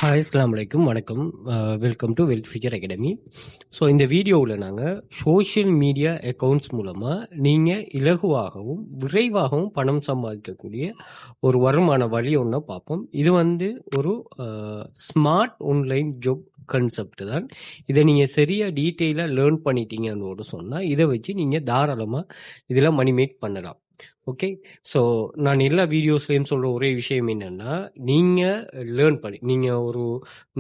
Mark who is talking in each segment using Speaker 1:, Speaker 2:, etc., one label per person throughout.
Speaker 1: Hi அஸ்ஸலாமு அலைக்கும் வணக்கம். Welcome to wealth future academy. So இந்த வீடியோவில் நாங்கள் சோஷியல் மீடியா அக்கௌண்ட்ஸ் மூலமாக நீங்கள் இலகுவாகவும் விரைவாகவும் பணம் சம்பாதிக்கக்கூடிய ஒரு வருமான வழி ஒன்று பார்ப்போம். இது ஒரு ஸ்மார்ட் ஆன்லைன் ஜாப் கன்செப்ட் தான். இதை நீங்கள் சரியாக டீட்டெயிலாக லேர்ன் பண்ணிட்டீங்கன்னு சொன்னால் இதை வச்சு நீங்கள் தாராளமாக இதில் மணி மேக் பண்ணலாம். ஓகே, ஸோ நான் எல்லா வீடியோஸ்லேயும் சொல்கிற ஒரே விஷயம் என்னென்னா, நீங்கள் ஒரு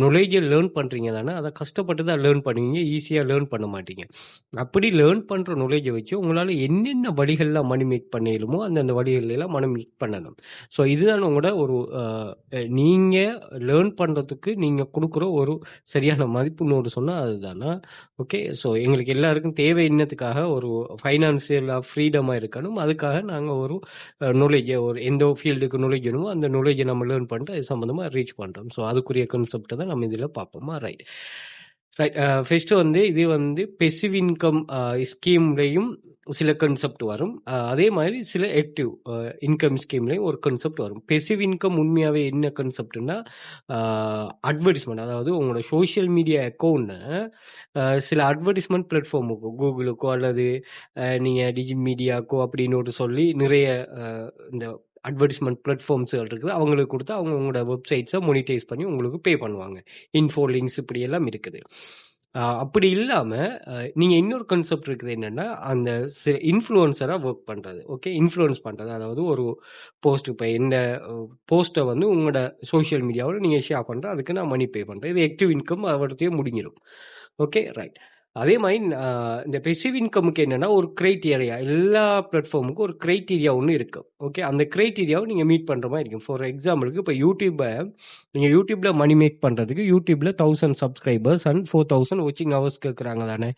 Speaker 1: நாலேஜை லேர்ன் பண்ணுறீங்க தானே, அதை கஷ்டப்பட்டு தான் லேர்ன் பண்ணுவீங்க, ஈஸியாக லேர்ன் பண்ண மாட்டீங்க. அப்படி லேர்ன் பண்ணுற நாலேஜை வச்சு உங்களால் என்னென்ன வழிகளில் மணி மேக் பண்ணிடலுமோ அந்தந்த வழிகளெல்லாம் மணி மேக் பண்ணணும். ஸோ இதுதான் உங்களோட நீங்கள் லேர்ன் பண்ணுறதுக்கு நீங்கள் கொடுக்குற ஒரு சரியான மதிப்புன்னு சொன்னால் அதுதானா. ஓகே, ஸோ எங்களுக்கு எல்லாருக்கும் தேவை என்னத்துக்காக ஒரு ஃபைனான்சியலாக ஃப்ரீடமாக இருக்கணும். அதுக்காக நாங்கள் ஒரு நாலேஜை எந்த ஃபீல்டுக்கு நாலேஜ் வேணுமோ அந்த நாலேஜை நம்ம லேர்ன் பண்ணிட்டு அது சம்மந்தமாக ரீச் பண்ணுறோம். ஸோ அதுக்குரிய கான்செப்டை தான் நம்ம இதில் பார்ப்போமா. ரைட். ஃபர்ஸ்ட் இது பெசிவ் இன்கம் ஸ்கீம்லையும் சில கான்செப்ட் வரும். அதே மாதிரி சில ஆக்டிவ் இன்கம் ஸ்கீம்லையும் ஒரு கான்செப்ட் வரும். பெசிவ் இன்கம் உண்மையாகவே என்ன கான்செப்ட்னா அட்வர்டைஸ்மெண்ட், அதாவது உங்களோட சோஷியல் மீடியா அக்கௌண்ட்டை சில அட்வர்டைஸ்மெண்ட் பிளாட்ஃபார்முக்கோ கூகுளுக்கோ அல்லது நீங்கள் டிஜிட் மீடியாக்கோ அப்படின்னு சொல்லி நிறைய இந்த அட்வர்டைஸ்மெண்ட் பிளாட்ஃபார்ம்ஸ் இருக்குது. அவங்களுக்கு கொடுத்து அவங்க உங்களோட வெப்சைட்ஸை மோனிடைஸ் பண்ணி உங்களுக்கு பே பண்ணுவாங்க. இன்ஃபோ லிங்க்ஸ் இப்படி எல்லாம் இருக்குது. அப்படி இல்லாமல் நீங்கள் இன்னொரு கான்செப்ட் இருக்குது என்னென்னா, அந்த சில இன்ஃப்ளூயன்சராக ஒர்க் பண்ணுறது. ஓகே, இன்ஃப்ளூயன்ஸ் பண்ணுறது, அதாவது ஒரு போஸ்ட், இப்போ இந்த போஸ்ட்டை உங்களோட சோஷியல் மீடியாவில் நீங்கள் ஷேர் பண்ணுறது, அதுக்கு நான் மணி பே பண்ணுறேன். இது ஆக்டிவ் இன்கம் அவர்த்தையும் முடிஞ்சிடும். Okay, right. அதே மாதிரி இந்த பெசிவ் இன்கமுக்கு என்னென்னா ஒரு க்ரைட்டீரியா, எல்லா பிளாட்ஃபார்முக்கும் ஒரு க்ரைட்டீரியா ஒன்று இருக்கும். ஓகே, அந்த க்ரைட்டீரியாவை நீங்கள் மீட் பண்ணுற மாதிரி இருக்கும். ஃபார் எக்ஸாம்பிளுக்கு இப்போ நீங்கள் யூடியூப்பில் மணி மேக் பண்ணுறதுக்கு யூடியூப்பில் 1000 சப்ஸ்கிரைபர்ஸ் அண்ட் 4000 வாட்சிங் ஹவர்ஸ் கேட்குறாங்க தானே.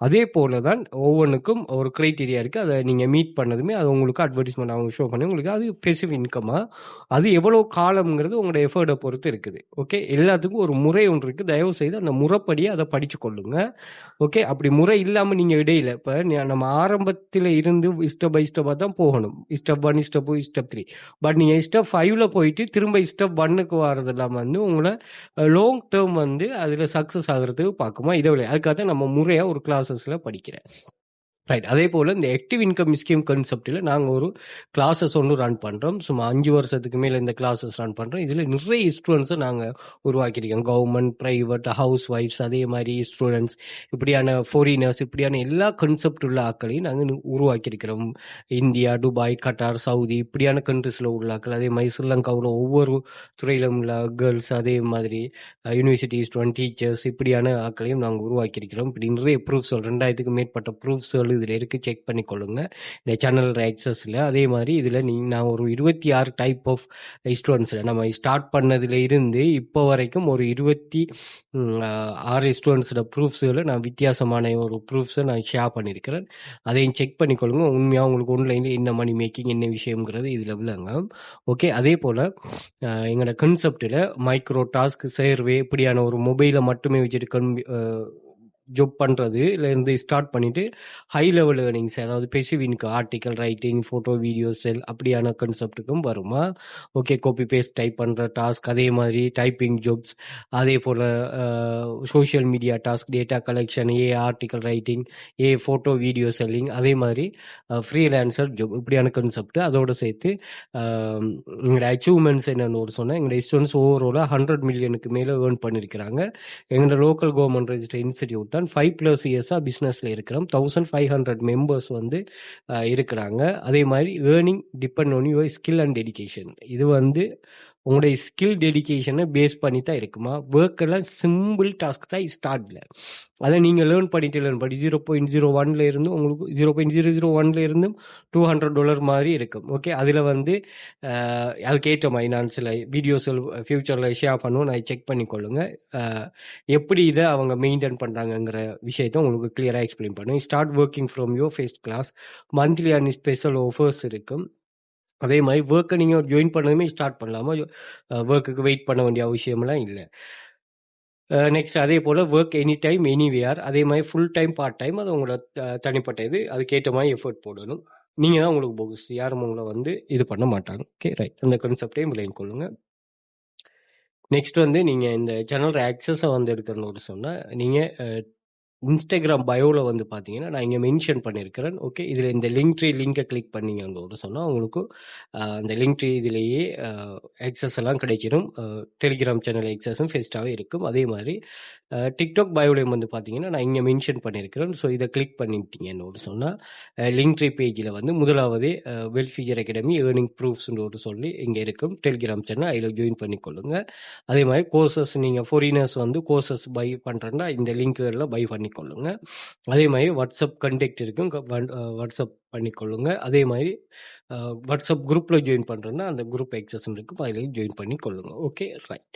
Speaker 1: அதே போல் தான் ஒவ்வொன்றுக்கும் ஒரு க்ரைட்டீரியா இருக்குது. அதை நீங்கள் மீட் பண்ணதுமே அது உங்களுக்கு அட்வர்டைஸ்மெண்ட் அவங்க ஷோ பண்ணி உங்களுக்கு அது பெசிவ் இன்கமாக, அது எவ்வளோ காலம்ங்கிறது உங்களோட எஃபர்ட்டை பொறுத்து இருக்குது. ஓகே, எல்லாத்துக்கும் ஒரு முறை ஒன்று இருக்குது. தயவு செய்து அந்த முறைப்படியே அதை படித்து கொள்ளுங்க. ஓகே, அப்படி முறை இல்லாமல் நீங்கள் இடையில இப்போ நம்ம ஆரம்பத்தில் இருந்து ஸ்டெப் பை ஸ்டெப்பாக தான் போகணும். Step 1, step 2, step 3. பட் நீங்கள் ஸ்டெப் 5ல் போயிட்டு திரும்ப ஸ்டெப் 1க்கு வரதெல்லாம் உங்களை லாங் டேர்ம் அதில் சக்ஸஸ் ஆகிறதுக்கு பார்க்குமா. இதை அதுக்காக தான் நம்ம முறையாக ஒரு கிளாஸஸில் படிக்கிறேன். ரைட். அதே போல் இந்த ஆக்டிவ் இன்கம் ஸ்கீம் கான்செப்டில் நாங்கள் ஒரு கிளாஸஸ் ஒன்று ரன் பண்ணுறோம். சும்மா 5 வருஷத்துக்கு மேலே இந்த கிளாஸஸ் ரன் பண்ணுறோம். இதில் நிறைய ஸ்டூடெண்ட்ஸை நாங்கள் உருவாக்கியிருக்கோம். கவர்மெண்ட், ப்ரைவேட், ஹவுஸ் ஒய்ஃப்ஸ், அதே மாதிரி ஸ்டூடெண்ட்ஸ், இப்படியான ஃபாரினர்ஸ், இப்படியான எல்லா கான்செப்ட் உள்ள ஆட்களையும் நாங்கள் உருவாக்கியிருக்கிறோம். இந்தியா, துபாய், கட்டார், சவுதி, இப்படியான கண்ட்ரிஸில் உள்ள ஆட்கள், அதே மாதிரி ஸ்ரீலங்காவில் ஒவ்வொரு துறையிலும் உள்ள கேர்ள்ஸ், அதே மாதிரி யூனிவர்சிட்டி ஸ்டூடெண்ட், டீச்சர்ஸ், இப்படியான ஆட்களையும் நாங்கள் உருவாக்கியிருக்கிறோம். இப்படி நிறைய ப்ரூஃப்ஸ்கள், 2000க்கும் மேற்பட்ட ப்ரூஃப்ஸ்கள் இதில் இருக்குது. செக் பண்ணி கொள்ளுங்க இந்த சேனல் ஆக்சஸில். அதே மாதிரி இதில் நான் ஒரு 26 டைப் ஆஃப் ஸ்டூடெண்ட்ஸில் நம்ம ஸ்டார்ட் பண்ணதில் இருந்து இப்போ வரைக்கும் ஒரு 26 ஸ்டூடெண்ட்ஸோட ப்ரூஃப்ஸில் நான் வித்தியாசமான ஒரு ப்ரூஃப்ஸை நான் ஷேர் பண்ணியிருக்கிறேன். அதையும் செக் பண்ணிக்கொள்ளுங்க. உண்மையாக உங்களுக்கு ஆன்லைனில் என்ன மணி மேக்கிங், என்ன விஷயங்கிறது இதில் விளங்க. ஓகே, அதே போல் எங்களோட கன்செப்டில் மைக்ரோ டாஸ்க், சர்வே, இப்படியான ஒரு மொபைலை மட்டுமே வச்சுட்டு ஜாப் பண்ணுறதுலேருந்து ஸ்டார்ட் பண்ணிவிட்டு ஹை லெவல் ஏர்னிங்ஸ், அதாவது passive income, article writing, photo, video sell, அப்படியான கான்செப்ட்டுக்கும் வருமா. ஓகே, காப்பி பேஸ்ட் டைப் பண்ணுற டாஸ்க், அதே மாதிரி டைப்பிங் ஜாப்ஸ், அதே போல் social media task, data collection, article writing, photo, video selling, அதே மாதிரி ஃப்ரீலான்சர் ஜாப், இப்படியான கான்செப்ட். அதோடு சேர்த்து எங்களோட அச்சீவ்மெண்ட்ஸ் என்னென்னு சொன்னால், எங்களோட ஸ்டூடெண்ட்ஸ் ஓவராலாக 100 மில்லியனுக்கு மேலே ஏர்ன் பண்ணியிருக்கிறாங்க. எங்களோட லோக்கல் கவர்மெண்ட் ரெஜிஸ்டர் இன்ஸ்டிடியூட் தான் 5+ இயர்ஸாக பிஸ்னஸில் இருக்கிறோம். 1500 மெம்பர்ஸ் இருக்கிறாங்க. அதே மாதிரி earning depend on your skill and dedication. இது உங்களுடைய ஸ்கில் டெடிகேஷனை பேஸ் பண்ணி தான் இருக்குமா. ஒர்க்கெல்லாம் சிம்பிள் டாஸ்க் தான் ஸ்டார்டில். அதை நீங்கள் லேர்ன் பண்ணிட்டு 0.01 இருந்து உங்களுக்கு 0.001 இருந்தும் $200 மாதிரி இருக்கும். ஓகே, அதில் அதுக்கேற்ற மாதிரி நான் சில வீடியோஸ் ஃபியூச்சரில் ஷேர் பண்ணுவோம். நான் செக் பண்ணிக்கொள்ளுங்க. எப்படி இதை அவங்க மெயின்டைன் பண்ணுறாங்கங்கிற விஷயத்தை உங்களுக்கு கிளியராக எக்ஸ்பிளைன் பண்ணுவேன். Start working from your first class, monthly and special offers இருக்கும். அதே மாதிரி ஒர்க்கை நீங்கள் ஜாயின் பண்ணதுமே ஸ்டார்ட் பண்ணலாமா, ஒர்க்குக்கு வெயிட் பண்ண வேண்டிய அவசியமெல்லாம் இல்லை. நெக்ஸ்ட் அதே போல் ஒர்க் எனி டைம் எனிவேர், அதே மாதிரி ஃபுல் டைம், பார்ட் டைம், அது உங்களோட தனிப்பட்ட இது, அதுக்கேற்ற மாதிரி எஃபர்ட் போடணும். நீங்கள் தான் உங்களுக்கு போகஸ், யாரும் உங்களை இது பண்ண மாட்டாங்க. Okay, right. அந்த கான்செப்டையும் விளையும் கொள்ளுங்க. நெக்ஸ்ட் வந்து நீங்க இந்த சேனலோட ஆக்சஸ வந்து எடுக்கணும்னு சொன்னா, நீங்க இன்ஸ்டாகிராம் பயோல வந்து பார்த்தீங்கன்னா, நான் இங்க மென்ஷன் பண்ணியிருக்கிறேன். ஓகே. இதுல இந்த லிங்க்க கிளிக் பண்ணீங்கன்னு சொன்னா, உங்களுக்கு அந்த லிங்க்ட்ரீ இதிலேயே ஆக்சஸ் எல்லாம் கிடைச்சிடும். டெலிகிராம் சேனல் ஆக்சஸும் ஃபெஸ்ட்டாவே இருக்கும். அதே மாரி டிக்டாக் பயோலயும் வந்து பார்த்தீங்கன்னா, நான் இங்க மென்ஷன் பண்ணியிருக்கிறேன். ஸோ இத கிளிக் பண்ணிட்டீங்கன்னு சொன்னா, லிங்க்ட்ரீ பேஜ்ல வந்து முதலாவதே வெல்த் ஃபியூச்சர் அகாடமி ஏர்னிங் ப்ரூஃப்ஸ்ன்னு சொல்லி இங்க இருக்கும். டெலிகிராம் சேனல் அதில ஜாயின் பண்ணிக்கொள்ளுங்க. அதே மாரி கோர்சஸ் நீங்க ஃபாரினர்ஸ் வந்து கோர்சஸ் பை பண்றேன்னா, இந்த லிங்க்குகள்ல பை பண்ணிக்கொள்ளுங்க. அதே மாரி வாட்ஸ்அப் கான்டாக்ட் இருக்கும். வாட்ஸ்அப் பண்ணிக்கொள்ளுங்க. அதே மாரி வாட்ஸ்அப் குரூப்ல ஜாயின் பண்றேன்னா, அந்த குரூப் ஆக்சஸ் இருக்கும். அதிலயும் ஜாயின் பண்ணிக்கொள்ளுங்க. Okay, right.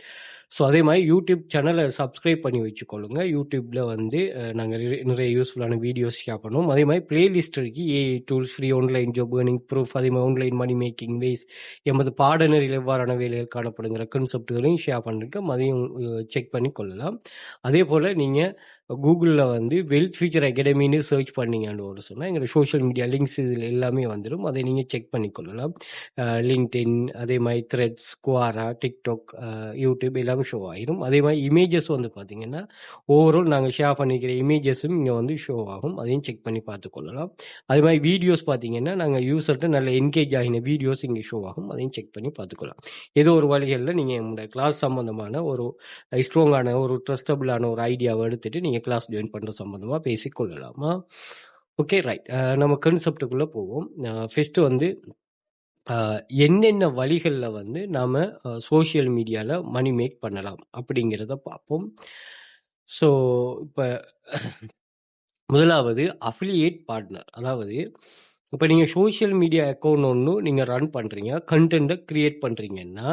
Speaker 1: ஸோ அதே மாரி யூடியூப் சேனல சப்ஸ்கிரைப் பண்ணி வச்சுக்கொள்ளுங்க. யூடியூப்ல வந்து நாங்க நிறைய யூஸ்ஃபுல்லான வீடியோஸ் ஷேர் பண்ணுவோம். அதே மாரி பிளேலிஸ்ட் இருக்கு. AI tools, free online job earning proof, அதே மாரி ஆன்லைன் மணி மேக்கிங் வேஸ், எமது பாடநெறியில் எவ்வாறான வேலைகள் காணப்படுங்கிற கான்செப்ட்களையும் ஷேர் பண்ணிருக்கோம். அதையும் செக் பண்ணி கொள்ளலாம். அதே போல நீங்க கூகுள்ல வந்து வெல்த் ஃபியூச்சர் அகாடமின்னு சர்ச் பண்ணீங்கன்னு சொன்னா, எங்களோட சோஷியல் மீடியா லிங்க்ஸ் இதில எல்லாமே வந்துரும். அதை நீங்க செக் பண்ணிக்கொள்ளலாம். லிங்க்டின், அதே மாரி த்ரெட்ஸ், குவாரா, டிக்டாக், யூடியூப் எல்லாமே ஷோ ஆயிரும். அதே மாரி இமேஜஸ் வந்து பார்த்தீங்கன்னா, ஓவரால் நாங்க ஷேர் பண்ணிக்கிற இமேஜஸும் இங்க வந்து ஷோ ஆகும். அதையும் செக் பண்ணி பார்த்துக்கொள்ளலாம். அதே மாரி வீடியோஸ் பார்த்தீங்கன்னா, நாங்க யூசர்ட்ட நல்ல என்கேஜ் ஆகின வீடியோஸ் இங்க ஷோ ஆகும். அதையும் செக் பண்ணி பார்த்துக்கலாம். ஏதோ ஒரு வழிகள்ல நீங்க உங்களோட கிளாஸ் சம்பந்தமான ஒரு ஸ்ட்ராங்கான ஒரு ட்ரஸ்டபிளான ஒரு ஐடியாவை எடுத்துட்டு நீங்க கிளாஸ் ஜாயின் பண்ற சம்பந்தமா பேசிக்கொள்ளலாமா? Okay, right. நம்ம கான்செப்டுக்குள்ள போவோம். ஃபர்ஸ்ட் வந்து என்னென்ன வழிகள்ல வந்து நாம சோஷியல் மீடியால மணி மேக் பண்ணலாம் அப்படிங்கிறத பார்ப்போம். ஸோ இப்ப முதலாவது அஃபிலியேட் பார்ட்னர். அதாவது இப்ப நீங்க சோஷியல் மீடியா அக்கவுண்ட் ஒண்ணு நீங்க ரன் பண்றீங்க. கன்டென்ட்ட கிரியேட் பண்றீங்கன்னா,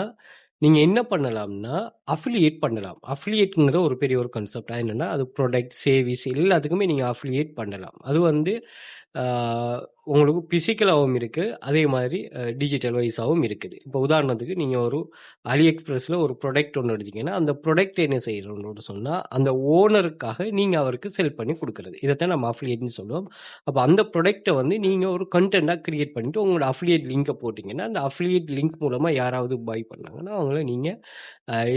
Speaker 1: நீங்க என்ன பண்ணலாம்னா, அஃபிலியேட் பண்ணலாம். அஃபிலியேட்ங்கிற ஒரு பெரிய ஒரு கான்செப்ட். என்னன்னா, அது ப்ராடக்ட், சர்வீஸ் எல்லாத்துக்குமே நீங்க அஃபிலியேட் பண்ணலாம். அது வந்து ஆ உங்களுக்கு பிசிக்கலாவும் இருக்கு. அதே மாதிரி டிஜிட்டல் வைஸாவும் இருக்குது. இப்போ உதாரணத்துக்கு நீங்க ஒரு AliExpressல ஒரு ப்ராடக்ட் ஒண்ணு எடுத்தீங்கன்னா, அந்த ப்ராடக்ட் என்ன செய்யணும்னு சொன்னா, அந்த ஓனருக்காக நீங்க அவருக்கு செல் பண்ணி குடுக்குறது. இதத்தான் நம்ம அஃபிலியேட்ன்னு சொல்லுவோம். அப்ப அந்த ப்ராடக்ட்ட வந்து நீங்க ஒரு கன்டென்ட்டா கிரியேட் பண்ணிட்டு உங்களோட அஃபிலியேட் லிங்க்க போட்டீங்கன்னா, அந்த அஃபிலியேட் லிங்க் மூலமா யாராவது பை பண்ணாங்கன்னா, அவங்கள நீங்க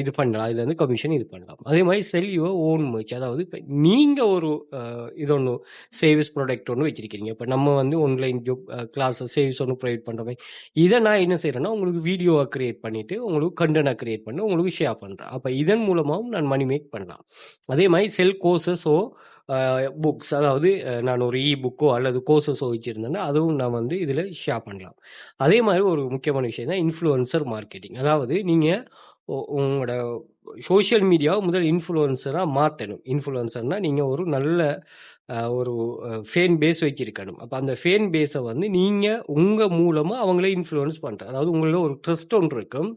Speaker 1: இது பண்ணலாம். இதுல வந்து கமிஷன் இது பண்ணலாம். அதே மாரி செல் யுவர் ஓன் மெர்ச். அதாவது இப்ப நீங்க ஒரு இது ஒண்ணு சேவிங்ஸ் ப்ராடக்ட் ஒண்ணு வச்சிருக்கீங்க. இப்ப நம்ம வந்து ஆன்லைன் ஜாப் கிளாஸஸ் சேவிங்ஸ் ஒண்ணு ப்ரொவைட் பண்ற மாரி. இத நான் என்ன செய்றேன்னா, உங்களுக்கு வீடியோவா கிரியேட் பண்ணிட்டு, உங்களுக்கு கன்டென்ட்டா கிரியேட் பண்ணி உங்களுக்கு ஷேர் பண்றேன். அப்ப இதன் மூலமாவும் நான் மணி மேக் பண்ணலாம். அதே மாரி செல் கோர்சஸோ புக்ஸ், அதாவது நான் ஒரு புக்கோ அல்லது கோர்சஸோ வச்சிருந்தேன்னா, அதுவும் நான் வந்து இதுல ஷேர் பண்ணலாம். அதே மாரி ஒரு முக்கியமான விஷயம் தான் இன்ஃப்ளூயன்சர் மார்க்கெட்டிங். அதாவது நீங்க உங்களோட சோஷியல் மீடியாவை முதல் இன்ஃப்ளூயன்சரா மாத்தணும். இன்ஃப்ளூயன்சர்னா நீங்க ஒரு நல்ல ஒரு ஃபேன் பேஸ் வச்சிருக்கணும். அப்ப அந்த ஃபேன் பேஸ வந்து நீங்க உங்க மூலமா அவங்கள இன்ஃப்ளூயன்ஸ் பண்ற. அதாவது உங்கள ஒரு ட்ரஸ்ட் ஒன்று இருக்கும்.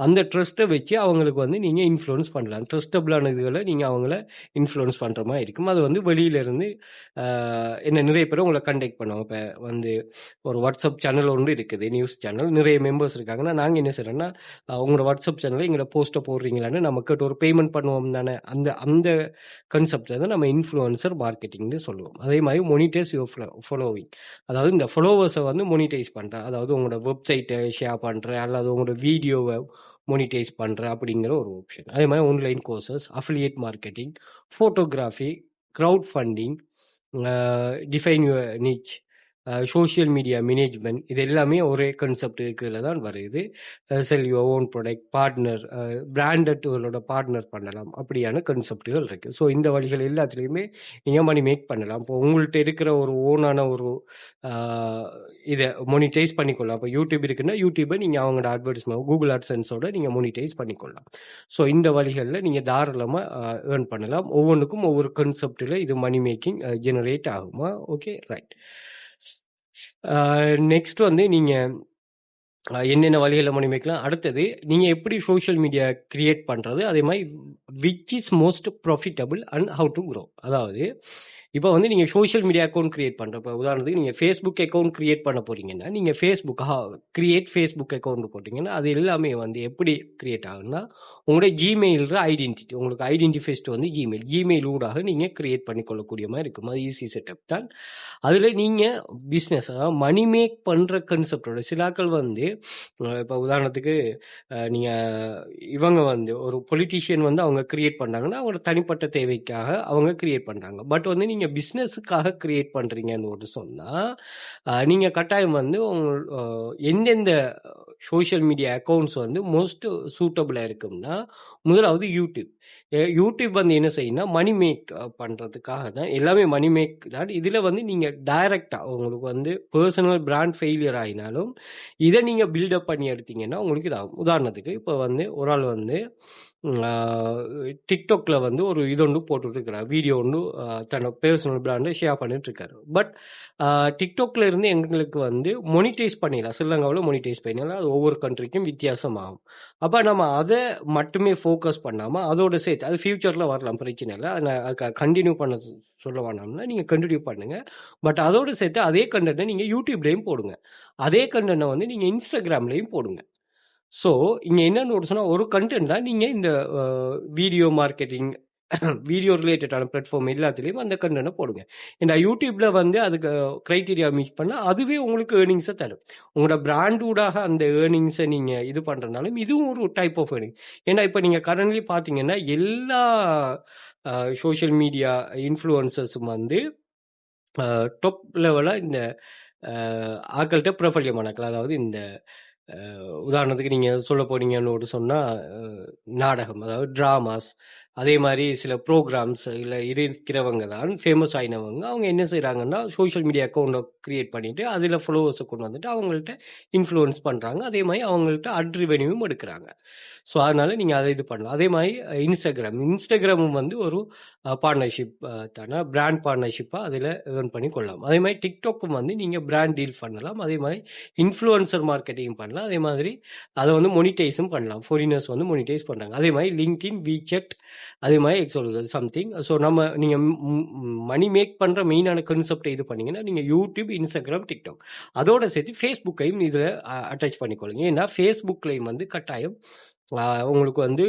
Speaker 1: அந்த ட்ரஸ்ட்ட வச்சு அவங்களுக்கு வந்து நீங்க இன்ஃப்ளூயன்ஸ் பண்ணலாம். ட்ரஸ்டபிளான இதுகள நீங்க அவங்கள இன்ஃப்ளூயன்ஸ் பண்ற மாரி இருக்கும். அது வந்து வெளியில இருந்து என்ன நிறைய பேர் உங்கள கான்டாக்ட் பண்ணுவாங்க. இப்ப வந்து ஒரு வாட்ஸ்அப் சேனல் ஒன்று இருக்குது. News channel. நிறைய மெம்பர்ஸ் இருக்காங்கன்னா, நாங்க என்ன செய்றோம்னா, உங்களோட வாட்ஸ்அப் சேனல்ல எங்களோட போஸ்ட்ட போடுறீங்களான்னு நமக்கு ஒரு பேமெண்ட் பண்ணுவோம் தானே. அந்த அந்த கான்செப்ட் தான் நம்ம இன்ஃப்ளூயன்சர் மார்க்கெட்டிங்னு சொல்லுவோம். அதே மாதிரி மோனிடைஸ் யுவர் ஃபாலோவிங். அதாவது இந்த ஃபாலோவர்ஸை வந்து மோனிடைஸ் பண்ற. அதாவது உங்களோட வெப்சைட்டை ஷேர் பண்ற அல்லது உங்களோட வீடியோவை மோனிடைஸ் பண்ற அப்படிங்கிற ஒரு ஆப்ஷன். அதே மாதிரி online courses, affiliate marketing, photography, crowd funding, define your niche, social media management, இது எல்லாமே ஒரே கான்செப்ட்டுக்கு கீழே தான் வருது. Sell your own product, partner, பிராண்டட்களோட பார்ட்னர் பண்ணலாம். அப்படியான கான்செப்ட்டுகள் இருக்கு. ஸோ இந்த வழிகள் எல்லாத்துலேயுமே நீங்கள் மணி மேக் பண்ணலாம். இப்போ உங்கள்கிட்ட இருக்கிற ஒரு ஓனான ஒரு இதை மோனிடைஸ் பண்ணிக்கொள்ளலாம். இப்போ யூடியூப் இருக்குன்னா யூடியூப்பை நீங்கள் அவங்களோட அட்வர்டைஸ்மெண்ட் கூகுள் அட்சென்ஸோட நீங்கள் மோனிடைஸ் பண்ணிக்கொள்ளலாம். ஸோ இந்த வழிகளில் நீங்கள் தாராளமாக ஏர்ன் பண்ணலாம். ஒவ்வொன்றுக்கும் ஒவ்வொரு கான்செப்டில் இது மணி மேக்கிங் ஜெனரேட் ஆகுமா? Okay, right. நெக்ஸ்ட் வந்து நீங்க என்னென்ன வழிகளில் மணி மேக்கலாம். அடுத்தது நீங்க எப்படி சோஷியல் மீடியா கிரியேட் பண்றது, அதே மாதிரி which is most profitable and how to grow. அதாவது இப்போ வந்து நீங்கள் சோஷியல் மீடியா அக்கௌண்ட் கிரியேட் பண்ணுற, இப்போ உதாரணத்துக்கு நீங்கள் ஃபேஸ்புக் அக்கௌண்ட் கிரியேட் பண்ண போறீங்கன்னா, நீங்கள் கிரியேட் ஃபேஸ்புக் அக்கௌண்ட் போட்டிங்கன்னா அது எல்லாமே வந்து எப்படி கிரியேட் ஆகுன்னா, உங்களுடைய ஜிமெயில் ஐடென்டிட்டி, உங்களுக்கு ஐடென்டி ஃபர்ஸ்ட் வந்து ஜிமெயில் ஊடாக நீங்கள் கிரியேட் பண்ணிக்கொள்ளக்கூடிய மாதிரி இருக்கும். அது ஈஸி செட்டப் தான். அதில் நீங்கள் பிஸ்னஸ், அதாவது மணி மேக் பண்ணுற கான்செப்டோட சிலாக்கள் வந்து இப்போ உதாரணத்துக்கு நீங்கள் இவங்க வந்து ஒரு பொலிட்டீஷியன் வந்து அவங்க கிரியேட் பண்ணுறாங்கன்னா அவங்களோட தனிப்பட்ட தேவைக்காக அவங்க கிரியேட் பண்ணுறாங்க. பட் வந்து நீங்கள் பிஸ்னஸுக்காக கிரியேட் பண்ணுறீங்கன்னு ஒரு சொன்னால் நீங்கள் கட்டாயம் வந்து எந்தெந்த சோஷியல் மீடியா அக்கௌண்ட்ஸ் வந்து மோஸ்ட் சூட்டபிளாக இருக்கும்னா, முதலாவது யூடியூப். யூடியூப் வந்து என்ன செய்யும்னா மணி மேக் பண்ணுறதுக்காக தான், எல்லாமே மணி மேக் தான். இதில் வந்து நீங்கள் டைரெக்டாக உங்களுக்கு வந்து பர்சனல் பிராண்ட் ஃபெயிலியர் ஆகினாலும் இதை நீங்கள் பில்டப் பண்ணி எடுத்தீங்கன்னா உங்களுக்கு இதாகும். உதாரணத்துக்கு இப்போ வந்து ஒரு ஆள் வந்து டிக்டாக்ல வந்து ஒரு இது ஒன்று போட்டுட்ருக்கிறார், வீடியோ ஒன்று தன்னோட பர்சனல் பிராண்டை ஷேர் பண்ணிட்டு இருக்காரு. பட் டிக்டாக்ல இருந்து எங்களுக்கு வந்து மொனிடைஸ் பண்ணிடலாம், ஸ்ரீலங்காவில் மொனிடைஸ் பண்ணிடலாம். அது ஒவ்வொரு கண்ட்ரிக்கும் வித்தியாசமாகும். அப்போ நம்ம அதை மட்டுமே ஃபோக்கஸ் பண்ணாமல் அதோட சேர்த்து, அது ஃபியூச்சரில் வரலாம், பிரச்சனை இல்லை, அதை கண்டினியூ பண்ண சொல்ல வேணாம்னா நீங்கள் கண்டினியூ பண்ணுங்கள். பட் அதோடு சேர்த்து அதே கண்டென்ட்டை நீங்கள் யூடியூப்லேயும் போடுங்க, அதே கண்டென்ட்டை வந்து நீங்கள் இன்ஸ்டாகிராம்லேயும் போடுங்க. ஸோ இங்கே என்னென்னு ஒரு சொன்னால், ஒரு கண்டென்ட் தான் நீங்கள் இந்த வீடியோ மார்க்கெட்டிங் வீடியோ ரிலேட்டடான பிளாட்ஃபார்ம் எல்லாத்துலேயும் அந்த கண்டென்ட்டை போடுங்க. இந்த யூடியூப்பில் வந்து அதுக்கு க்ரைட்டீரியா மீட் பண்ணால் அதுவே உங்களுக்கு ஏர்னிங்ஸை தரும். உங்களோட பிராண்டூடாக அந்த ஏர்னிங்ஸை நீங்கள் இது பண்ணுறதுனாலும் இதுவும் ஒரு டைப் ஆஃப் ஏர்னிங். ஏன்னா இப்போ நீங்கள் கரண்ட்லி பார்த்தீங்கன்னா எல்லா சோஷியல் மீடியா இன்ஃப்ளூயன்சர்ஸும் வந்து டாப் லெவலாக இந்த ஆக்கள்கிட்ட பிரபல்யமானாக்கள். அதாவது இந்த உதாரணத்துக்கு நீங்கள் சொல்ல போனீங்கன்னு ஒரு சொன்னால் நாடகம், அதாவது ட்ராமாஸ், அதே மாதிரி சில ப்ரோக்ராம்ஸ் இல்லை இருக்கிறவங்க தான் ஃபேமஸ் ஆகினவங்க. அவங்க என்ன செய்கிறாங்கன்னா சோஷியல் மீடியா அக்கௌண்ட்டை க்ரியேட் பண்ணிவிட்டு அதில் ஃபாலோவர்ஸை கொண்டு வந்துட்டு அவங்கள்ட்ட இன்ஃப்ளூயன்ஸ் பண்ணுறாங்க. அதே மாதிரி அவங்கள்ட்ட அட் ரெவென்யூவும் எடுக்கிறாங்க. ஸோ அதனால் நீங்கள் அதை இது பண்ணலாம். அதே மாதிரி இன்ஸ்டாகிராமும் வந்து ஒரு பார்ட்னர்ஷிப் தானே, பிராண்ட் பார்ட்னர்ஷிப்பாக அதில் ஏர்ன் பண்ணி கொள்ளலாம். அதே மாதிரி டிக்டாக்கும் வந்து நீங்கள் பிராண்ட் டீல் பண்ணலாம். அதே மாதிரி இன்ஃப்ளூயன்சர் மார்க்கெட்டிங் பண்ணலாம். அதே மாதிரி அதை வந்து மொனிடைஸும் பண்ணலாம். ஃபாரினர்ஸ் வந்து மொனிடைஸ் பண்ணுறாங்க. அதே மாதிரி லிங்க்டின், வீசெட், அதே மாதிரி எக்ஸோலுக்கு சம்திங். ஸோ நீங்கள் மணி மேக் பண்ணுற மெயினான கான்செப்டை இது பண்ணிங்கன்னா நீங்கள் யூடியூப், இன்ஸ்டாகிராம், டிக்டாக் அதோட சேர்த்து ஃபேஸ்புக்கையும் இதில் அட்டாச் பண்ணிக்கொள்ளுங்க. ஏன்னா ஃபேஸ்புக்லேயும் வந்து கட்டாயம் உங்களுக்கு வந்து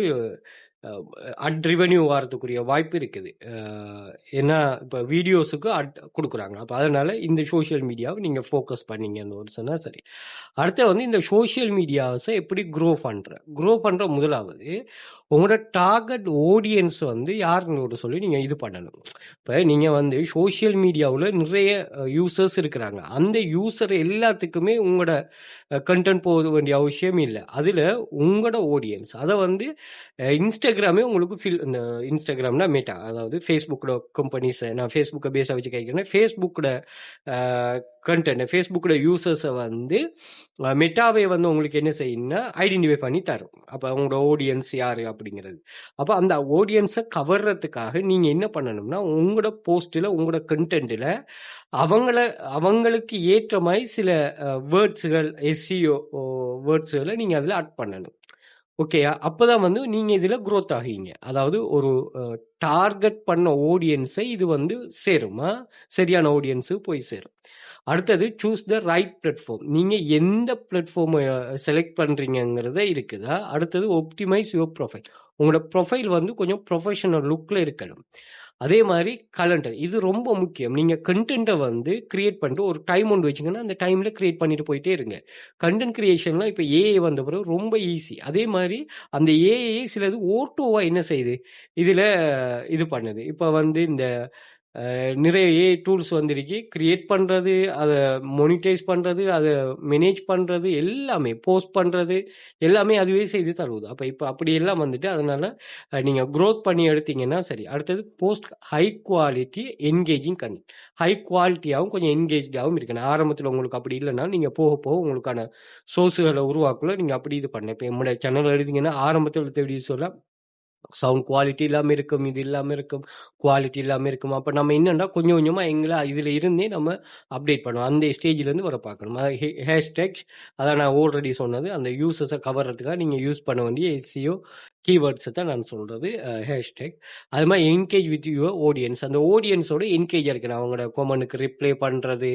Speaker 1: அட் ரெவென்யூ வரதுக்குரிய வாய்ப்பு இருக்குது. ஏன்னா இப்போ வீடியோஸுக்கு அட் கொடுக்குறாங்க. அப்போ அதனால் இந்த சோஷியல் மீடியாவை நீங்கள் ஃபோக்கஸ் பண்ணிங்கன்னு ஒரு சொன்னால் சரி. அடுத்து வந்து இந்த சோஷியல் மீடியாஸை எப்படி க்ரோ பண்ணுற முதலாவது உங்களோட டார்கெட் ஆடியன்ஸ் வந்து யாருன்னு சொல்லி நீங்கள் இது பண்ணணும். இப்போ நீங்கள் வந்து சோஷியல் மீடியாவில் நிறைய யூசர்ஸ் இருக்கிறாங்க. அந்த யூசர் எல்லாத்துக்குமே உங்களோட கண்டென்ட் போக வேண்டிய அவசியம் இல்லை. அதில் உங்களோட ஆடியன்ஸ் அதை வந்து இன்ஸ்டாகிராமே உங்களுக்கு இந்த இன்ஸ்டாகிராம்னா மேட்டா, அதாவது ஃபேஸ்புக்கோட கம்பெனிஸை, நான் ஃபேஸ்புக்கை பேஸாக வச்சு கேட்குறேன், ஃபேஸ்புக்கோட கண்டென்ட், ஃபேஸ்புக்கோட யூசர்ஸை வந்து மெட்டாவே வந்து உங்களுக்கு என்ன செய்யணும்னா ஐடென்டிஃபை பண்ணி தரும். அப்போ அவங்களோட ஆடியன்ஸ் யார் அப்படிங்கிறது. அப்போ அந்த ஆடியன்ஸை கவர்றதுக்காக நீங்கள் என்ன பண்ணணும்னா உங்களோட போஸ்ட்டில், உங்களோட கண்டென்ட்டில் அவங்களுக்கு ஏற்ற மாதிரி சில வேர்ட்ஸுகள், எஸ்சிஓ வேர்ட்ஸுகளை நீங்கள் அதில் ஆட் பண்ணணும். ஓகேயா? அப்போ தான் வந்து நீங்கள் இதில் க்ரோத் ஆகுவீங்க. அதாவது ஒரு டார்கெட் பண்ண ஆடியன்ஸை இது வந்து சேருமா, சரியான ஆடியன்ஸு போய் சேரும். அடுத்தது சூஸ் த ரைட் பிளாட்ஃபார்ம். நீங்கள் எந்த பிளாட்ஃபார்மை செலக்ட் பண்ணுறீங்கிறத இருக்குதா. அடுத்தது ஒப்டிமைஸ் யுவர் ப்ரொஃபைல். உங்களோட ப்ரொஃபைல் வந்து கொஞ்சம் ப்ரொஃபஷனல் லுக்கில் இருக்கணும். அதே மாதிரி கலண்டர், இது ரொம்ப முக்கியம். நீங்கள் கண்டென்ட்டை வந்து கிரியேட் பண்ணிட்டு ஒரு டைம் ஒன்று வச்சிங்கன்னா அந்த டைமில் கிரியேட் பண்ணிட்டு போயிட்டே இருங்க. கண்டென்ட் கிரியேஷன்லாம் இப்போ ஏஐ வந்த பிறகு ரொம்ப ஈஸி. அதே மாதிரி அந்த ஏஐ சிலது ஓட்டோவாக என்ன செய்யுது, இதில் இது பண்ணுது. இப்போ வந்து இந்த நிறைய ஏஐ டூல்ஸ் வந்துருக்கு. கிரியேட் பண்ணுறது, அதை மொனிடைஸ் பண்ணுறது, அதை மேனேஜ் பண்ணுறது, எல்லாமே போஸ்ட் பண்ணுறது எல்லாமே அதுவே செய்து தருவது. அப்போ இப்போ அப்படி எல்லாம் வந்துட்டு அதனால் நீங்கள் க்ரோத் பண்ணி எடுத்தீங்கன்னா சரி. அடுத்தது post high quality engaging content. High குவாலிட்டியாகவும் கொஞ்சம் என்கேஜாகவும் இருக்கணும். ஆரம்பத்தில் உங்களுக்கு அப்படி இல்லைன்னா நீங்கள் போக போக உங்களுக்கான சோர்ஸுகளை உருவாக்கல நீங்கள் அப்படி இது பண்ண. இப்போ நம்முடைய சேனல் எழுதிங்கன்னா ஆரம்பத்தில் தேடி சொல்ல சவுண்ட் குவாலிட்டி இல்லாமல் இருக்கும், இது இல்லாமல் இருக்கும், குவாலிட்டி இல்லாமல் இருக்கும். அப்போ நம்ம என்னென்னா கொஞ்சம் கொஞ்சமாக எங்களை இதில் இருந்தே நம்ம அப்டேட் பண்ணுவோம். அந்த ஸ்டேஜ்லேருந்து வர பார்க்கணும். ஹேஷ்டேக்ஸ், அதான் நான் ஆல்ரெடி சொன்னது, அந்த யூசர்ஸை கவர்றதுக்காக நீங்கள் யூஸ் பண்ண வேண்டிய எஸ்சிஓ கீவேர்ட்ஸை தான் நான் சொல்கிறது ஹேஷ்டேக். அது மாதிரி என்கேஜ் வித் யுவர் ஆடியன்ஸ். அந்த ஆடியன்ஸோட என்கேஜாக இருக்கணும். அவங்களோட கொமெண்ட்டுக்கு ரிப்ளை பண்ணுறது,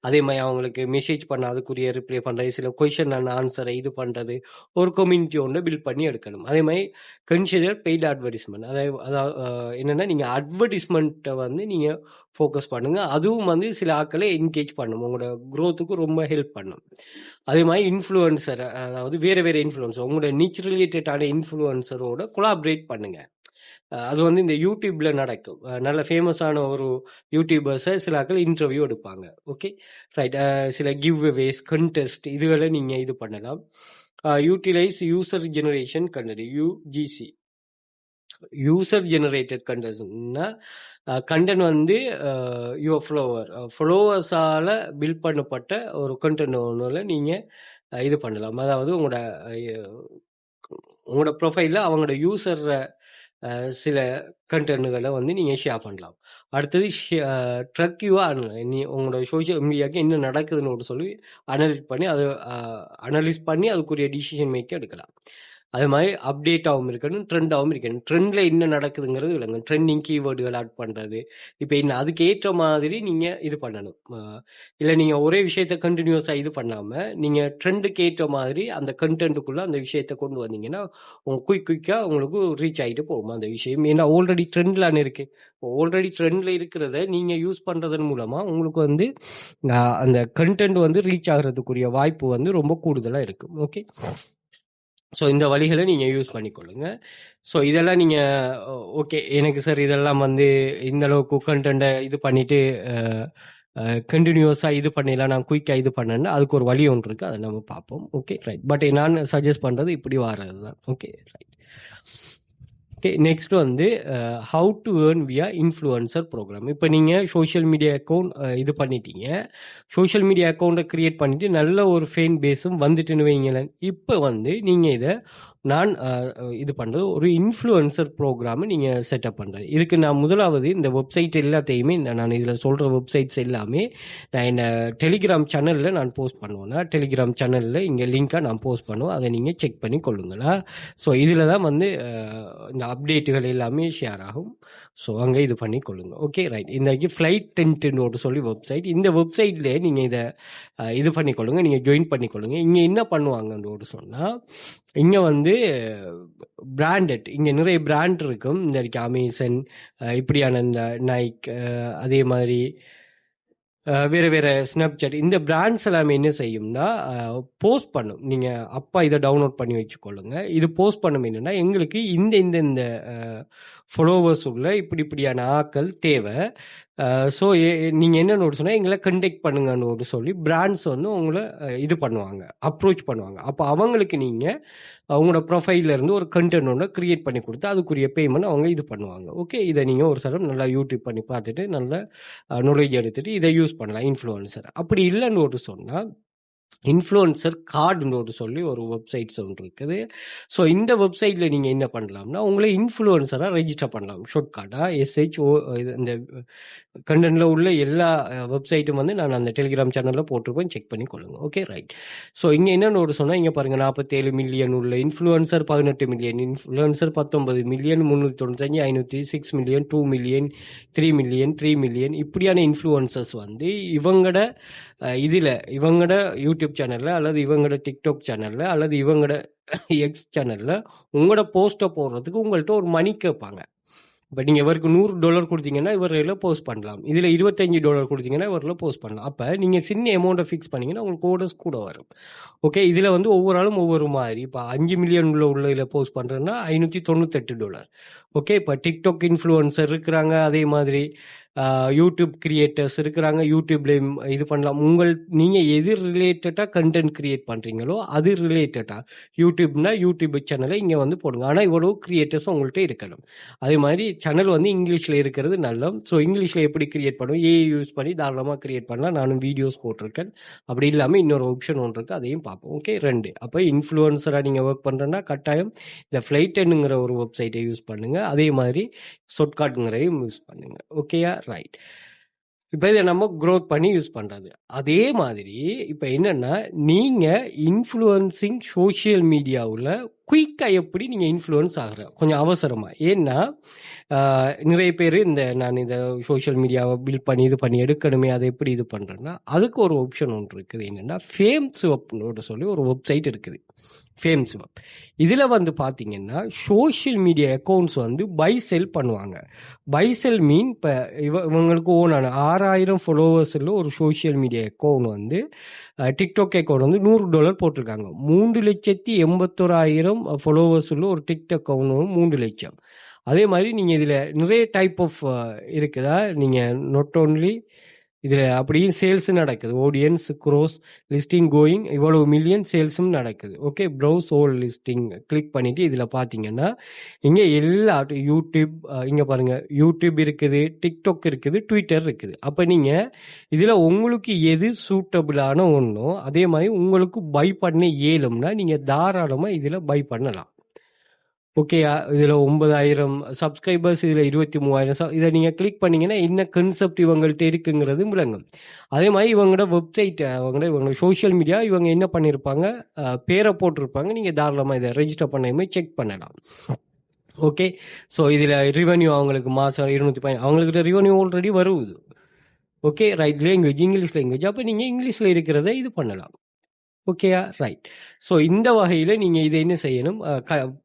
Speaker 1: அதே மாதிரி அவங்களுக்கு மெசேஜ் பண்ண அதுக்குரிய ரிப்ளை பண்ணுறது, சில கொஷன் அண்ட் ஆன்சரை இது பண்ணுறது, ஒரு கம்யூனிட்டி ஒன்று பில்ட் பண்ணி எடுக்கணும். அதே மாதிரி கன்சிடர் பெய்டு அட்வர்டைஸ்மெண்ட். அதாவது என்னென்னா நீங்கள் அட்வர்டைஸ்மெண்ட்டை வந்து நீங்கள் ஃபோக்கஸ் பண்ணுங்க. அதுவும் வந்து சில ஆட்களை என்கேஜ் பண்ணும். உங்களோட குரோத்துக்கு ரொம்ப ஹெல்ப் பண்ணும். அதே மாதிரி இன்ஃப்ளூயன்சர், அதாவது வேறு இன்ஃப்ளூயன்சர், உங்களோட நிச் ரிலேட்டடான இன்ஃப்ளூயன்சரோட கொலாபரேட் பண்ணுங்க. அது வந்து இந்த யூடியூப்ல நடக்கும். நல்ல ஃபேமஸான ஒரு யூடியூபர்ஸை சில ஆட்கள் இன்டர்வியூ எடுப்பாங்க. Okay right. சில கிவ் அவேஸ், கண்டெஸ்ட் இதுகளை நீங்கள் இது பண்ணலாம். Utilize user generation content, UGC, user generated கண்டென்ட்னா கண்டென்ட் வந்து யுவர் ஃபாலோவர்ஸால் பில்ட் பண்ணப்பட்ட ஒரு கண்டென்ட் ஒன்றில் நீங்கள் இது பண்ணலாம். அதாவது உங்களோட ப்ரொஃபைலில் அவங்களோட யூசர் சில கண்டென்ட்டுகளை வந்து நீங்கள் ஷேர் பண்ணலாம். அடுத்தது ட்ரக் யூ நீ உங்களோட சோஷியல் மீடியாவுக்கு என்ன நடக்குதுன்னு சொல்லி அனலைஸ் பண்ணி அதுக்குரிய டிசிஷன் மேக் எடுக்கலாம். அது மாதிரி அப்டேட்டாகவும் இருக்கணும், ட்ரெண்டாகவும் இருக்கணும். ட்ரெண்டில் என்ன நடக்குதுங்கிறது விளங்க, ட்ரெண்டிங் கீவேர்டுகள் ஆட் பண்ணுறது. இப்போ என்ன அதுக்கு ஏற்ற மாதிரி நீங்கள் இது பண்ணணும். இல்லை நீங்கள் ஒரே விஷயத்த கண்டினியூஸாக இது பண்ணாமல் நீங்கள் ட்ரெண்டுக்கு ஏற்ற மாதிரி அந்த கண்டென்ட்டுக்குள்ளே அந்த விஷயத்தை கொண்டு வந்தீங்கன்னா குயிக்காக உங்களுக்கு ரீச் ஆகிட்டு போகும் அந்த விஷயம். ஏன்னா ஆல்ரெடி ட்ரெண்ட்லான்னு இருக்கு. ஆல்ரெடி ட்ரெண்டில் இருக்கிறத நீங்கள் யூஸ் பண்ணுறதன் மூலமாக உங்களுக்கு வந்து அந்த கண்டென்ட் வந்து ரீச் ஆகிறதுக்குரிய வாய்ப்பு வந்து ரொம்ப கூடுதலாக இருக்கும். ஓகே, ஸோ இந்த வழிகளை நீங்கள் யூஸ் பண்ணிக்கொள்ளுங்க. ஸோ இதெல்லாம் நீங்கள் ஓகே எனக்கு சார் இதெல்லாம் வந்து இந்த அளவுக்கு கண்டென்ட்டை இது பண்ணிவிட்டு கண்டினியூஸாக இது பண்ணிடலாம், நான் குயிக்காக இது பண்ணேன்னா அதுக்கு ஒரு வழி ஒன்று இருக்குது, அதை நம்ம பார்ப்போம். Okay right. பட் நான் சஜஸ்ட் பண்ணுறது இப்படி வர்றது தான். Okay right. ஓகே, நெக்ஸ்ட் வந்து ஹவு டு ஏர்ன் வியா இன்ஃப்ளூயன்சர் ப்ரோக்ராம். இப்போ நீங்கள் சோஷியல் மீடியா அக்கௌண்ட் இது பண்ணிட்டீங்க, சோஷியல் மீடியா அக்கௌண்ட்டை க்ரியேட் பண்ணிவிட்டு நல்ல ஒரு ஃபேன் பேஸும் வந்துட்டுன்னு வைங்களேன். இப்போ வந்து நீங்கள் இதை நான் இது பண்ணுறது ஒரு இன்ஃப்ளூயன்சர் ப்ரோக்ராமை நீங்கள் செட்டப் பண்ணுறது. இதுக்கு நான் முதலாவது இந்த வெப்சைட் எல்லாத்தையுமே நான் இதில் சொல்கிற வெப்சைட்ஸ் எல்லாமே நான் என்ன டெலிகிராம் சேனலில் நான் போஸ்ட் பண்ணுவேன்னா, டெலிகிராம் சேனலில் இங்கே லிங்காக நான் போஸ்ட் பண்ணுவேன், அதை நீங்கள் செக் பண்ணி கொள்ளுங்களா. ஸோ இதில் தான் வந்து இந்த அப்டேட்டுகள் எல்லாமே ஷேர் ஆகும். ஸோ அங்கே இது பண்ணி கொள்ளுங்க. Okay right. இன்றைக்கி ஃப்ளைட் டென்ட்டுன்னு சொல்லி வெப்சைட், இந்த வெப்சைட்லேயே நீங்கள் இதை இது பண்ணிக்கொள்ளுங்க, நீங்கள் ஜாயின் பண்ணிக்கொள்ளுங்க. இங்கே என்ன பண்ணுவாங்கன்னு சொன்னால், இங்கே வந்து பிராண்டட், இங்கே நிறைய பிராண்ட் இருக்கும். இந்த இருக்கு அமேசான், இப்படியான இந்த நைக், அதே மாதிரி வேறு ஸ்னாப்சாட், இந்த பிராண்ட்ஸ் எல்லாமே என்ன செய்யும்னா போஸ்ட் பண்ணும். நீங்கள் அப்பா இதை டவுன்லோட் பண்ணி வச்சுக்கொள்ளுங்க. இது போஸ்ட் பண்ணும் என்னென்னா, எங்களுக்கு இந்த ஃபாலோவர்ஸ் உள்ள இப்படியான ஆட்கள் தேவை. ஸோ நீங்கள் என்ன நோட் சொன்னால் எங்களை கண்டெக்ட் பண்ணுங்கன்னு சொல்லி பிராண்ட்ஸ் வந்து உங்களை இது பண்ணுவாங்க, அப்ரோச் பண்ணுவாங்க. அப்போ அவங்களுக்கு நீங்கள் அவங்களோட ப்ரொஃபைலேருந்து ஒரு கண்டென்ட் ஒன்று க்ரியேட் பண்ணி கொடுத்து அதுக்குரிய பேமெண்ட் அவங்க இது பண்ணுவாங்க. ஓகே, இதை நீங்கள் ஒரு சில நல்லா யூடியூப் பண்ணி பார்த்துட்டு நல்ல நாலேஜ் எடுத்துகிட்டு இதை யூஸ் பண்ணலாம் இன்ஃப்ளூயன்சர். அப்படி இல்லைன்னு ஒரு சொன்னால் இன்ஃப்ளூயன்சர் கார்டுன்னு சொல்லி ஒரு வெப்சைட்ஸ் ஒன்று இருக்குது. ஸோ இந்த வெப்சைட்டில் நீங்கள் என்ன பண்ணலாம்னா, உங்களை இன்ஃப்ளூயன்சராக ரெஜிஸ்டர் பண்ணலாம். ஷார்ட்கட்டாக SHO இந்த கண்டென்ட்டில் உள்ள எல்லா வெப்சைட்டும் வந்து நான் அந்த டெலிகிராம் சேனலில் போட்டிருப்பேன், செக் பண்ணி கொள்ளுங்க. Okay right. ஸோ இங்கே என்னென்னு சொன்னால், இங்கே பாருங்கள் 47 மில்லியன் உள்ள influencer, 18 million influencer, 19 million, 395, 500, 6 million, 2 million, 3 million, 3 million இப்படியான இன்ஃப்ளூயன்சர்ஸ் வந்து இவங்களோட இவங்களோட யூடியூப் சேனலில் அல்லது இவங்களோட டிக்டாக் சேனலில் அல்லது இவங்களோட எக்ஸ் சேனலில் உங்களோட போஸ்ட்டை போடுறதுக்கு உங்கள்கிட்ட ஒரு மணி கேட்பாங்க. இப்போ நீங்கள் இவருக்கு $100 கொடுத்தீங்கன்னா இவரில் போஸ்ட் பண்ணலாம். இதில் $25 கொடுத்தீங்கன்னா இவரில் போஸ்ட் பண்ணலாம். அப்போ நீங்கள் சின்ன அமௌண்ட்டை ஃபிக்ஸ் பண்ணிங்கன்னா உங்களுக்கு ஓடர்ஸ் கூட வரும். ஓகே, இதில் வந்து ஒவ்வொரு ஆளும் ஒவ்வொரு மாதிரி. இப்போ 5 மில்லியன் உள்ள இதில் போஸ்ட் பண்ணுறதுன்னா $598. ஓகே, இப்போ டிக்டாக் இன்ஃப்ளூயன்சர் இருக்கிறாங்க, அதே மாதிரி யூடியூப் கிரியேட்டர்ஸ் இருக்கிறாங்க, யூடியூப்லேயும் இது பண்ணலாம். நீங்கள் எது ரிலேட்டடாக கண்டென்ட் கிரியேட் பண்ணுறீங்களோ அது ரிலேட்டடாக யூடியூப்னா யூடியூப் சேனலை இங்கே வந்து போடுங்க. ஆனால் இவ்வளோ கிரியேட்டர்ஸ் உங்கள்கிட்ட இருக்கணும். அதே மாதிரி சேனல் வந்து இங்கிலீஷில் இருக்கிறது நல்ல. ஸோ இங்கிலீஷில் எப்படி கிரியேட் பண்ணுவோம், ஏஐ யூஸ் பண்ணி தாராளமாக கிரியேட் பண்ணலாம். நானும் வீடியோஸ் போட்டிருக்கேன். அப்படி இல்லாமல் இன்னொரு ஆப்ஷன் ஒன்று இருக்குது, அதையும் பார்ப்போம். ஓகே, 2. அப்போ இன்ஃப்ளூயன்சராக நீங்கள் ஒர்க் பண்ணுறேன்னா கட்டாயம் இந்த ஃப்ளைட்டுங்கிற ஒரு வெப்சைட்டை யூஸ் பண்ணுங்கள், அதே மாதிரி ஷார்ட்கட்டுங்கிறதையும் யூஸ் பண்ணுங்கள். ஓகேயா ரைட். இப்போ இதை நம்ம க்ரோத் பண்ணி யூஸ் பண்ணுறது. அதே மாதிரி இப்போ என்னென்னா, நீங்கள் இன்ஃப்ளூயன்சிங் சோஷியல் மீடியாவில் குயிக்காக எப்படி நீங்கள் இன்ஃப்ளூயன்ஸ் ஆகிற கொஞ்சம் அவசரமாக. ஏன்னா நிறைய பேர் நான் இந்த சோஷியல் மீடியாவை பில்ட் பண்ணி இது பண்ணி எடுக்கணுமே, அதை எப்படி இது பண்ணுறேன்னா அதுக்கு ஒரு ஆப்ஷன் ஒன்று இருக்குது. என்னென்னா ஃபேம்ஸ்வப்னு சொல்லி ஒரு வெப்சைட் இருக்குது. ஃபேம்ஸ்வப் இதில் பார்த்தீங்கன்னா social media accounts buy sell பண்ணுவாங்க. பை செல் மீன் இப்போ இவங்களுக்கு ஓனான 6000 ஃபாலோவர்ஸில் ஒரு social media account TikTok account $100 போட்டிருக்காங்க. 3,81,000 ஃபாலோவர்ஸ் உள்ள ஒரு டிக்டாக் அக்கௌண்ட் 3 லட்சம். அதே மாதிரி நீங்கள் இதில் நிறைய டைப் ஆஃப் இருக்குதா. நீங்கள் நாட் ஓன்லி இதில் அப்படியும் சேல்ஸ் நடக்குது. ஆடியன்ஸ் க்ரோஸ் லிஸ்டிங் கோயிங் இவ்வளவு மில்லியன் சேல்ஸும் நடக்குது. ஓகே, ப்ரௌஸ் ஓல் லிஸ்டிங் கிளிக் பண்ணிவிட்டு இதில் பார்த்தீங்கன்னா இங்கே எல்லா யூடியூப் இங்கே பாருங்கள், யூடியூப் இருக்குது, டிக்டாக் இருக்குது, ட்விட்டர் இருக்குது. அப்போ நீங்கள் இதில் உங்களுக்கு எது சூட்டபிளான ஒன்றோ அதே மாதிரி உங்களுக்கு பை பண்ண இயலும்னா நீங்கள் தாராளமாக இதில் பை பண்ணலாம். ஓகேயா, இதில் 9,000 சப்ஸ்கிரைபர்ஸ், இதில் 23,000 இதை நீங்கள் கிளிக் பண்ணிங்கன்னா என்ன கன்செப்ட் இவங்கள்ட்ட இருக்குங்கிறது விளங்கும். அதே மாதிரி இவங்களோட வெப்சைட், இவங்களோட சோஷியல் மீடியா இவங்க என்ன பண்ணியிருப்பாங்க, பேரை போட்டிருப்பாங்க. நீங்கள் தாராளமாக இதை ரெஜிஸ்டர் பண்ணாமல் செக் பண்ணலாம். ஓகே, ஸோ இதில் ரிவன்யூ அவங்களுக்கு மாதம் 210 அவங்களுக்கு ரிவன்யூ ஆல்ரெடி வருது. Okay, right. Language English language. அப்போ நீங்கள் இங்கிலீஷில் இருக்கிறத இது பண்ணலாம். ஓகேயா, ரைட். ஸோ இந்த வகையில் நீங்கள் இதை என்ன செய்யணும்,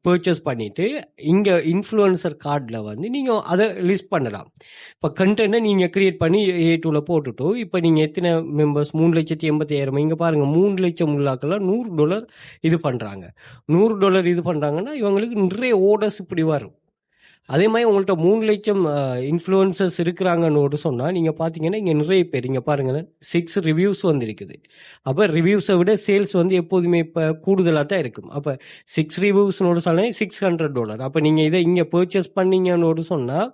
Speaker 1: பர்ச்சேஸ் பண்ணிவிட்டு இங்கே இன்ஃப்ளூயன்சர் கார்டில் நீங்கள் அதை லிஸ்ட் பண்ணலாம். இப்போ கண்டென்ட்டை நீங்கள் க்ரியேட் பண்ணி A2ல போட்டுட்டு இப்போ நீங்கள் எத்தனை மெம்பர்ஸ், 3,85,000. இங்கே பாருங்கள், 3 லட்சம் உள்ளாக்கெல்லாம் $100 இது பண்ணுறாங்க. $100 இது பண்ணுறாங்கன்னா இவங்களுக்கு நிறைய ஓர்டர்ஸ் இப்படி வரும். அதே மாதிரி உங்கள்கிட்ட 3 லட்சம் இன்ஃப்ளூயன்சர்ஸ் இருக்கிறாங்கன்னு சொன்னால் நீங்கள் பார்த்தீங்கன்னா இங்கே நிறைய பேர் இங்கே பாருங்கள் 6 ரிவ்யூஸ் இருக்குது. அப்போ ரிவ்யூஸை விட சேல்ஸ் எப்போதுமே இப்போ கூடுதலாக தான் இருக்கும். அப்போ 6 ரிவ்யூஸ்னோடு சொன்னால் $600. அப்போ நீங்கள் இதை இங்கே பர்ச்சேஸ் பண்ணீங்கன்னு சொன்னால்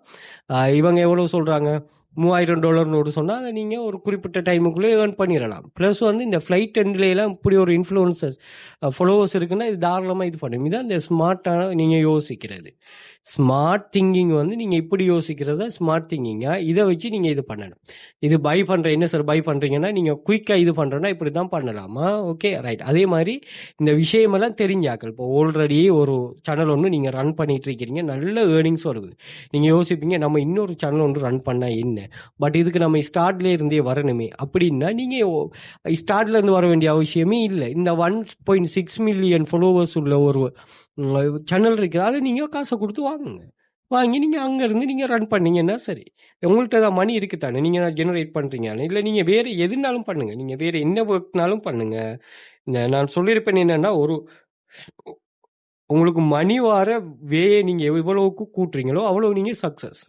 Speaker 1: இவங்க எவ்வளோ சொல்கிறாங்க, $3,000 சொன்னால் அதை நீங்கள் ஒரு குறிப்பிட்ட டைமுக்குள்ளே ஏர்ன் பண்ணிடலாம். ப்ளஸ் இந்த ஃப்ளைட் எண்ட்லாம் இப்படி ஒரு இன்ஃப்ளூயன்சர்ஸ் ஃபாலோவர்ஸ் இருக்குன்னா இது தாராளமாக இது பண்ணும். இதுதான் இந்த ஸ்மார்ட்டான நீங்கள் யோசிக்கிறது. ஸ்மார்ட் திங்கிங் நீங்கள் இப்படி யோசிக்கிறத ஸ்மார்ட் திங்கிங்காக இதை வச்சு நீங்கள் இது பண்ணணும். இது பை பண்ணுற என்ன சார் பை பண்ணுறீங்கன்னா நீங்கள் குயிக்காக இது பண்ணுறோன்னா இப்படி தான் பண்ணலாமா. Okay, right. அதே மாதிரி இந்த விஷயமெல்லாம் தெரிஞ்சாக்கள் இப்போ ஆல்ரெடி ஒரு சேனல் ஒன்று நீங்கள் ரன் பண்ணிட்டு இருக்கிறீங்க, நல்ல ஏர்னிங்ஸ் வருது. நீங்கள் யோசிப்பீங்க நம்ம இன்னொரு சேனல் ஒன்று ரன் பண்ணால் என்ன, பட் இதுக்கு நம்ம ஸ்டார்ட்லேயே இருந்தே வரணுமே அப்படின்னா நீங்கள் ஸ்டார்ட்லேருந்து வர வேண்டிய அவசியமே இல்லை. இந்த 1.6 மில்லியன் ஃபாலோவர்ஸ் உள்ள ஒரு சேனல் இருக்குது, அதை நீங்கள் காசை கொடுத்து வாங்கி நீங்கள் அங்கேருந்து நீங்கள் ரன் பண்ணீங்கன்னா சரி. உங்கள்கிட்ட தான் மணி இருக்குத்தானே, நீங்கள் ஜெனரேட் பண்ணுறீங்க. இல்லை நீங்கள் வேறு எதுனாலும் பண்ணுங்கள், நீங்கள் வேறு என்ன ஒர்க்னாலும் பண்ணுங்கள். நான் சொல்லியிருப்பேன் என்னென்னா, உங்களுக்கு மணி வர நீங்கள் எவ்வளவுக்கு கூட்டுறீங்களோ அவ்வளோ நீங்கள் சக்ஸஸ்.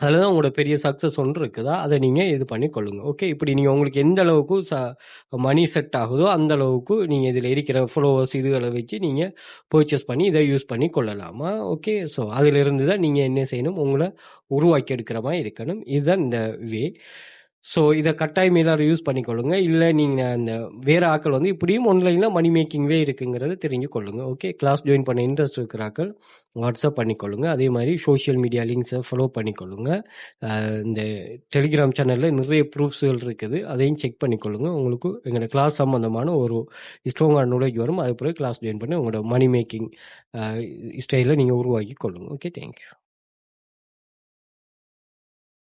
Speaker 1: அதில் தான் உங்களோட பெரிய சக்ஸஸ் ஒன்று இருக்குதா, அதை நீங்கள் இது பண்ணி கொள்ளுங்க. ஓகே, இப்படி நீங்கள் உங்களுக்கு எந்த அளவுக்கு மணி செட் ஆகுதோ அந்த அளவுக்கு நீங்கள் இதில் இருக்கிற ஃபாலோவர்ஸ் இதுகளை வச்சு நீங்கள் பர்ச்சேஸ் பண்ணி இதை யூஸ் பண்ணி கொள்ளலாமா. ஓகே, ஸோ அதிலிருந்து தான் நீங்கள் என்ன செய்யணும், உங்களை உருவாக்கி எடுக்கிற மாதிரி இருக்கணும். இதுதான் இந்த வே. ஸோ இதை கட்டாயம் எல்லாரும் யூஸ் பண்ணிக்கொள்ளுங்க. இல்லை நீங்கள் அந்த வேறு ஆக்கள் இப்படியும் ஆன்லைனில் மணி மேக்கிங் வே இருக்குங்கிறத தெரிஞ்சு கொள்ளுங்க. ஓகே, கிளாஸ் ஜாயின் பண்ண இன்ட்ரெஸ்ட் இருக்கிற ஆக்கள் வாட்ஸ்அப் பண்ணிக்கொள்ளுங்க. அதே மாதிரி சோஷியல் மீடியா லிங்க்ஸை ஃபாலோ பண்ணிக்கொள்ளுங்க. இந்த டெலிகிராம் சேனலில் நிறைய ப்ரூஃப்ஸ்கள் இருக்குது, அதையும் செக் பண்ணிக்கொள்ளுங்க. உங்களுக்கு எங்களோட கிளாஸ் சம்மந்தமான ஒரு ஸ்ட்ராங்கான நாலேஜ் வரும். அது பிறகு கிளாஸ் ஜாயின் பண்ணி உங்களோட மணி மேக்கிங் ஸ்டைலில் நீங்கள் உருவாக்கி கொள்ளுங்க. Okay, thank you.